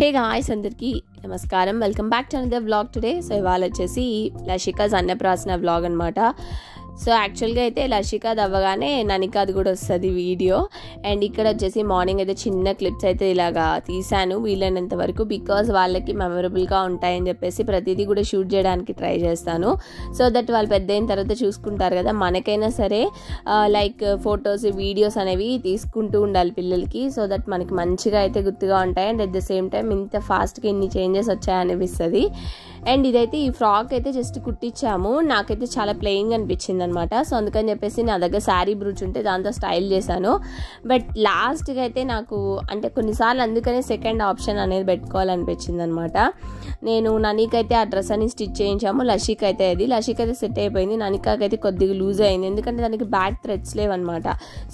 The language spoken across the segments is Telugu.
హే గాయ్స్, అందరికీ నమస్కారం. Welcome back to another vlog today. So ఇవాళ వచ్చేసి లషికాస్ అన్నప్రాసన వ్లాగ్ అనమాట. సో యాక్చువల్గా అయితే లషికాది అవ్వగానే ననికాది కూడా వస్తుంది వీడియో. అండ్ ఇక్కడ వచ్చేసి మార్నింగ్ అయితే చిన్న క్లిప్స్ అయితే ఇలాగా తీసాను వీలైనంత వరకు, బికాజ్ వాళ్ళకి మెమరబుల్గా ఉంటాయని చెప్పేసి ప్రతిదీ కూడా షూట్ చేయడానికి ట్రై చేస్తాను. సో దట్ వాళ్ళు పెద్ద అయిన తర్వాత చూసుకుంటారు కదా, మనకైనా సరే లైక్ ఫొటోస్ వీడియోస్ అనేవి తీసుకుంటూ ఉండాలి పిల్లలకి. సో దట్ మనకి మంచిగా అయితే గుర్తుగా ఉంటాయి. And at the same time ఇంత ఫాస్ట్గా ఇన్ని చేంజెస్ వచ్చాయనిపిస్తుంది. అండ్ ఇదైతే ఈ ఫ్రాక్ అయితే జస్ట్ కుట్టించాము, నాకైతే చాలా ప్లెయిన్గా అనిపించింది అనమాట. సో అందుకని చెప్పేసి నా దగ్గర శారీ బ్రూచ్ ఉంటే దాంతో స్టైల్ చేశాను. బట్ లాస్ట్గా అయితే నాకు అంటే కొన్నిసార్లు అందుకనే సెకండ్ ఆప్షన్ అనేది పెట్టుకోవాలనిపించింది అనమాట. నేను ననికైతే ఆ డ్రెస్ అని స్టిచ్ చేయించాము, లషిక్ అయితే సెట్ అయిపోయింది. ననికాకైతే కొద్దిగా లూజ్ అయింది, ఎందుకంటే దానికి బ్యాక్ థ్రెడ్స్ లేవన్నమాట.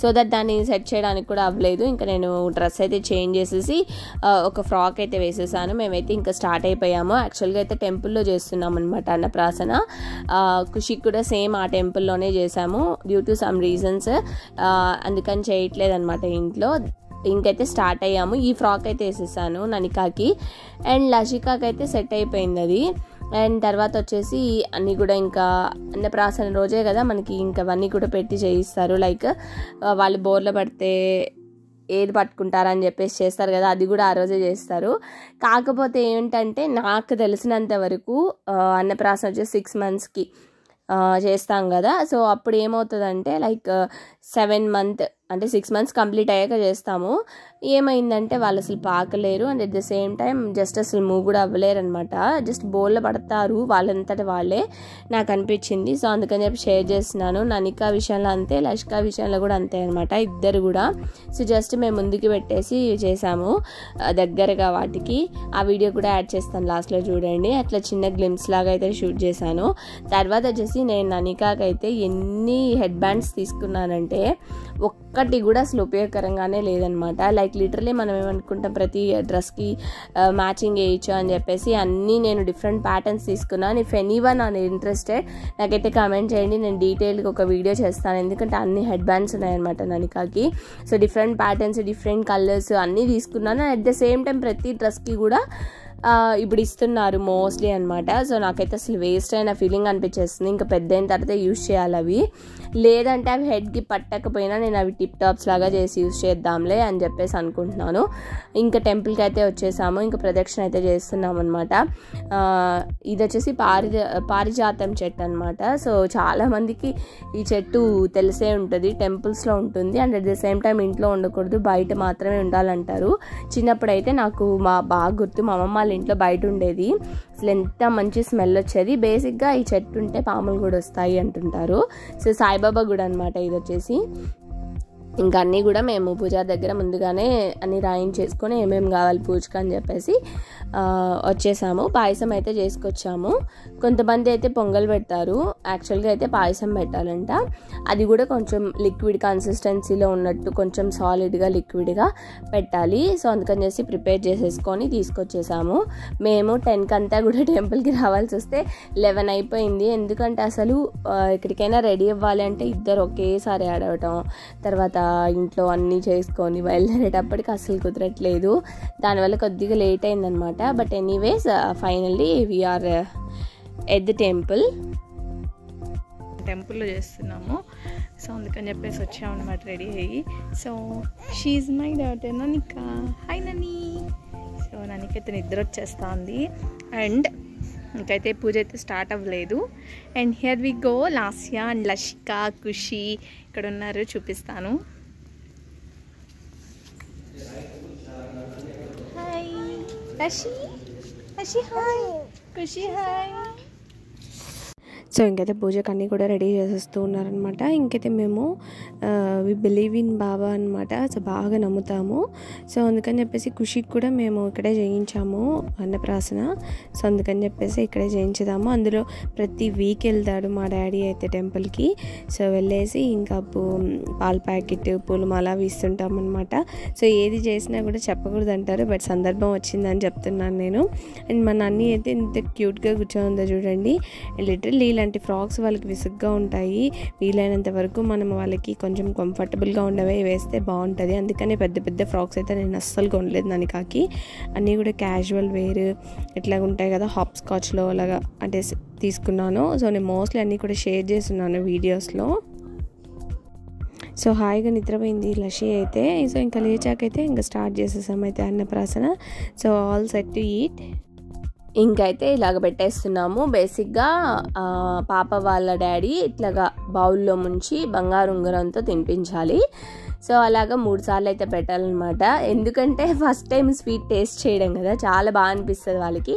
సో దట్ దాన్ని సెట్ చేయడానికి కూడా అవ్వలేదు. ఇంకా నేను డ్రెస్ అయితే చేంజ్ చేసేసి ఒక ఫ్రాక్ అయితే వేసేసాను. మేమైతే ఇంకా స్టార్ట్ అయిపోయాము. యాక్చువల్గా అయితే టెంపుల్లో చేస్తున్నాం అనమాట అన్నప్రాసన. ఖుషికి కూడా సేమ్ ఆ టెంపుల్లోనే చేసాము. డ్యూ టు సమ్ రీజన్స్ అందుకని చేయట్లేదు అనమాట ఇంట్లో. ఇంకైతే స్టార్ట్ అయ్యాము. ఈ ఫ్రాక్ అయితే వేసేసాను ననికాకి, అండ్ లషికాకి అయితే సెట్ అయిపోయింది అది. అండ్ తర్వాత వచ్చేసి అన్నీ కూడా ఇంకా అన్నప్రాసన రోజే కదా మనకి ఇంకా అవన్నీ కూడా పెట్టి చేయిస్తారు. లైక్ వాళ్ళు బోర్లో పడితే ఏది పట్టుకుంటారని చెప్పేసి చేస్తారు కదా, అది కూడా ఆ రోజే చేస్తారు. కాకపోతే ఏంటంటే నాకు తెలిసినంత వరకు అన్నప్రాసన వచ్చేసి 6 monthsకి చేస్తాం కదా. సో అప్పుడు ఏమవుతుందంటే లైక్ 7 months అంటే 6 months కంప్లీట్ అయ్యాక చేస్తాము. ఏమైందంటే వాళ్ళు అసలు పాకలేరు, and at the same time just అసలు మూవ్ కూడా అవ్వలేరు అనమాట. జస్ట్ బోల్లో పడతారు వాళ్ళంతట వాళ్ళే, నాకు అనిపించింది. సో అందుకని చెప్పి షేర్ చేస్తున్నాను. ననికా విషయంలో అంతే, లషికా విషయంలో కూడా అంతే అనమాట, ఇద్దరు కూడా. సో జస్ట్ మేము ముందుకు పెట్టేసి చేసాము దగ్గరగా వాటికి. ఆ వీడియో కూడా యాడ్ చేస్తాను లాస్ట్లో చూడండి. అట్లా చిన్న గ్లిమ్స్ లాగా అయితే షూట్ చేశాను. తర్వాత వచ్చేసి నేను ననికాకి అయితే ఎన్ని హెడ్ బ్యాండ్స్ తీసుకున్నానంటే ఒక్కటి కూడా అసలు ఉపయోగకరంగానే లేదనమాట. లైక్ లిటరలీ మనం ఏమనుకుంటాం ప్రతి డ్రెస్కి మ్యాచింగ్ వేయచ్చు అని చెప్పేసి అన్నీ నేను డిఫరెంట్ ప్యాటర్న్స్ తీసుకున్నాను. ఇఫ్ ఎనీవన్ ఆర్ ఇంట్రెస్టెడ్ నాకైతే కామెంట్ చేయండి, నేను డీటెయిల్గా ఒక వీడియో చేస్తాను. ఎందుకంటే అన్ని హెడ్ బ్యాండ్స్ ఉన్నాయన్నమాట ననికాకి. So different patterns, different colours అన్నీ తీసుకున్నాను. అట్ ద సేమ్ టైం ప్రతి డ్రెస్కి కూడా ఇప్పుడు ఇస్తున్నారు మోస్ట్లీ అనమాట. సో నాకైతే అసలు వేస్ట్ అయిన ఫీలింగ్ అనిపించేస్తుంది. ఇంకా పెద్ద అయిన తర్వాత యూజ్ చేయాలి అవి, లేదంటే అవి హెడ్కి పట్టకపోయినా నేను అవి టిప్ టాప్స్ లాగా చేసి యూజ్ చేద్దాంలే అని చెప్పేసి అనుకుంటున్నాను. ఇంకా టెంపుల్కి అయితే వచ్చేసాము, ఇంకా ప్రదక్షిణ అయితే చేస్తున్నాం అనమాట. ఇది వచ్చేసి పారిజాతం చెట్టు అనమాట. సో చాలామందికి ఈ చెట్టు తెలిసే ఉంటుంది, టెంపుల్స్లో ఉంటుంది. And at the same time ఇంట్లో ఉండకూడదు, బయట మాత్రమే ఉండాలంటారు. చిన్నప్పుడు అయితే నాకు బాగా గుర్తు, మా అమ్మమ్మ ఇంట్లో బయట ఉండేది, అసలు ఎంత మంచి స్మెల్ వచ్చేది. బేసిక్గా ఈ చెట్టు ఉంటే పాములు కూడా వస్తాయి అంటుంటారు. సో సాయిబాబా గుడి అనమాట ఇది వచ్చేసి. ఇంకా అన్నీ కూడా మేము పూజ దగ్గర ముందుగానే అన్నీ రాయించేసుకొని ఏమేమి కావాలి పూజకి అని చెప్పేసి వచ్చేసాము. పాయసం అయితే చేసుకొచ్చాము. కొంతమంది అయితే పొంగల్ పెడతారు, యాక్చువల్గా అయితే పాయసం పెట్టాలంట. అది కూడా కొంచెం లిక్విడ్ కన్సిస్టెన్సీలో ఉన్నట్టు కొంచెం సాలిడ్గా లిక్విడ్గా పెట్టాలి. సో అందుకని చేసి ప్రిపేర్ చేసేసుకొని తీసుకొచ్చేసాము. మేము 10కి అంతా కూడా టెంపుల్కి రావాల్సి వస్తే 11 అయిపోయింది. ఎందుకంటే అసలు ఎక్కడికైనా రెడీ అవ్వాలి అంటే ఇద్దరు ఒకేసారి యాడ్ అవ్వటం, తర్వాత ఇంట్లో అన్నీ చేసుకొని బయలుదేరేటప్పటికి అసలు కుదరట్లేదు. దానివల్ల కొద్దిగా లేట్ అయిందనమాట. But anyways finally we are at the టెంపుల్లో చేస్తున్నాము. సో అందుకని చెప్పేసి వచ్చామన్నమాట రెడీ అయ్యి. So she my daughter Nanika. Hi Nani. So ననికైతే నిద్ర వచ్చేస్తుంది. అండ్ ఇంకైతే పూజ అయితే స్టార్ట్ అవ్వలేదు. And here we go, Lasya and Lashika, Khushi ఇక్కడ ఉన్నారు, చూపిస్తాను. Hi Lashi, hi Khushi, hi. So ఇంకైతే పూజకు అన్నీ కూడా రెడీ చేసేస్తూ ఉన్నారనమాట. ఇంకైతే మేము వి బిలీవ్ ఇన్ బాబా అనమాట. సో బాగా నమ్ముతాము. సో అందుకని చెప్పేసి ఖుషికి కూడా మేము ఇక్కడే చేయించాము అన్నప్రాసన. సో అందుకని చెప్పేసి ఇక్కడే చేయించుదాము. అందులో ప్రతి వీక్ వెళ్తాడు మా డాడీ అయితే టెంపుల్కి. సో వెళ్ళేసి ఇంకా పాల ప్యాకెట్, పూలమాల ఇస్తుంటాం అనమాట. సో ఏది చేసినా కూడా చెప్పకూడదు అంటారు, బట్ సందర్భం వచ్చిందని చెప్తున్నాను నేను. అండ్ మా నాన్ని అయితే ఇంత క్యూట్గా కూర్చోందో చూడండి. లిటరల్లీ ఇలాంటి ఫ్రాక్స్ వాళ్ళకి విసుగ్గా ఉంటాయి. వీలైనంత వరకు మనం వాళ్ళకి కొంచెం కంఫర్టబుల్గా ఉండవే వేస్తే బాగుంటుంది. అందుకనే పెద్ద పెద్ద ఫ్రాక్స్ అయితే నేను అస్సలు కొనలేదు ననికాకి. అన్నీ కూడా క్యాజువల్ వేర్ ఇట్లా ఉంటాయి కదా, హాప్ స్కాచ్లో అలాగా అంటే తీసుకున్నాను. సో నేను మోస్ట్లీ అన్నీ కూడా షేర్ చేస్తున్నాను వీడియోస్లో. సో హాయిగా నిద్రపోయింది లషి అయితే. సో ఇంకా లేచాకైతే ఇంకా స్టార్ట్ చేసేసాం అయితే అన్నప్రాసన. So all set to eat. ఇంకైతే ఇలాగ పెట్టేస్తున్నాము. బేసిక్గా పాప వాళ్ళ డాడీ ఇట్లాగా బౌల్లో ముంచి బంగారు ఉంగరంతో తినిపించాలి. సో అలాగా 3 సార్లు అయితే పెట్టాలన్నమాట. ఎందుకంటే ఫస్ట్ టైం స్వీట్ టేస్ట్ చేయడం కదా, చాలా బాగా అనిపిస్తుంది వాళ్ళకి,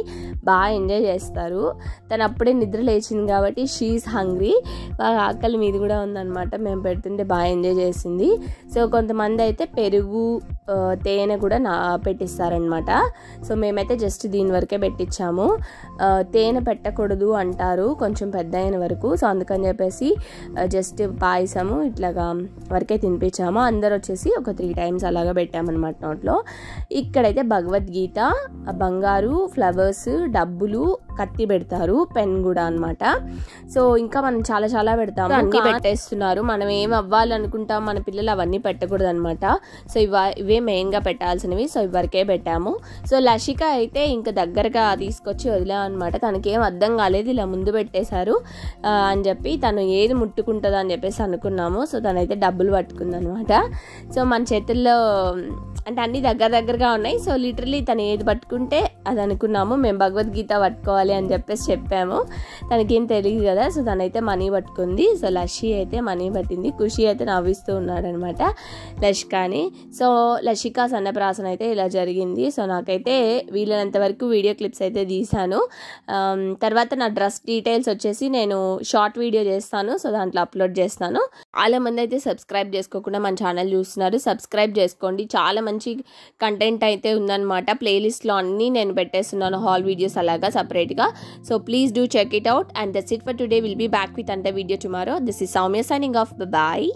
బాగా ఎంజాయ్ చేస్తారు. తను అప్పుడే నిద్ర లేచింది కాబట్టి షీఈస్ హంగ్రీ, బాగా ఆకలి మీద కూడా ఉందన్నమాట. మేము పెడుతుంటే బాగా ఎంజాయ్ చేసింది. సో కొంతమంది అయితే పెరుగు తేనె కూడా పెట్టిస్తారనమాట. సో మేమైతే జస్ట్ దీని వరకే పెట్టించాము. తేనె పెట్టకూడదు అంటారు కొంచెం పెద్ద అయిన వరకు. సో అందుకని చెప్పేసి జస్ట్ పాయసము ఇట్లాగా వరకే తినిపించాము. అందరు వచ్చేసి ఒక 3 టైమ్స్ అలాగా పెట్టామన్నమాట నోట్లో. ఇక్కడైతే భగవద్గీత, బంగారు, ఫ్లవర్స్, డబ్బులు, కత్తి పెడతారు, పెన్ కూడా అనమాట. సో ఇంకా మనం చాలా చాలా పెడతాము, అన్నీ పెట్టేస్తున్నారు. మనం ఏం అవ్వాలనుకుంటాం మన పిల్లలు అవన్నీ పెట్టకూడదు అనమాట. సో ఇవే మెయిన్గా పెట్టాల్సినవి. సో ఇవరకే పెట్టాము. సో లషిక అయితే ఇంకా దగ్గరగా తీసుకొచ్చి వదిలామన్నమాట. తనకేం అర్థం కాలేదు, ఇలా ముందు పెట్టేశారు అని చెప్పి తను ఏది ముట్టుకుంటుందో అని చెప్పేసి అనుకున్నాము. సో తనైతే డబ్బులు పట్టుకుంది అనమాట. సో మన చేతుల్లో అంటే అన్నీ దగ్గరగా ఉన్నాయి. సో లిటరలీ తను ఏది పట్టుకుంటే అది అనుకున్నాము. మేము భగవద్గీత పట్టుకోవాలి అని చెప్పేసి చెప్పాము. తనకేం తెలియదు కదా. సో తనైతే మనీ పట్టుకుంది. సో లషి అయితే మనీ పట్టింది. ఖుషి అయితే నవ్విస్తూ ఉన్నాడు అనమాట లషికాని. సో లషికా సన్నప్రాసన అయితే ఇలా జరిగింది. సో నాకైతే వీలైనంత వరకు వీడియో క్లిప్స్ అయితే తీశాను. తర్వాత నా డ్రెస్ డీటెయిల్స్ వచ్చేసి నేను షార్ట్ వీడియో చేస్తాను. సో దాంట్లో అప్లోడ్ చేస్తాను. చాలా మంది అయితే సబ్స్క్రైబ్ చేసుకోకుండా మన ఛానల్ చూస్తున్నారు. సబ్స్క్రైబ్ చేసుకోండి. చాలా మంచి కంటెంట్ అయితే ఉందన్నమాట. ప్లేలిస్ట్లో అన్నీ నేను పెట్టేస్తున్నాను, హాల్ వీడియోస్ అలాగా సపరేట్గా. So please do check it out. And that's it for today. Will be back with another video tomorrow. This is Soumya signing off. Bye.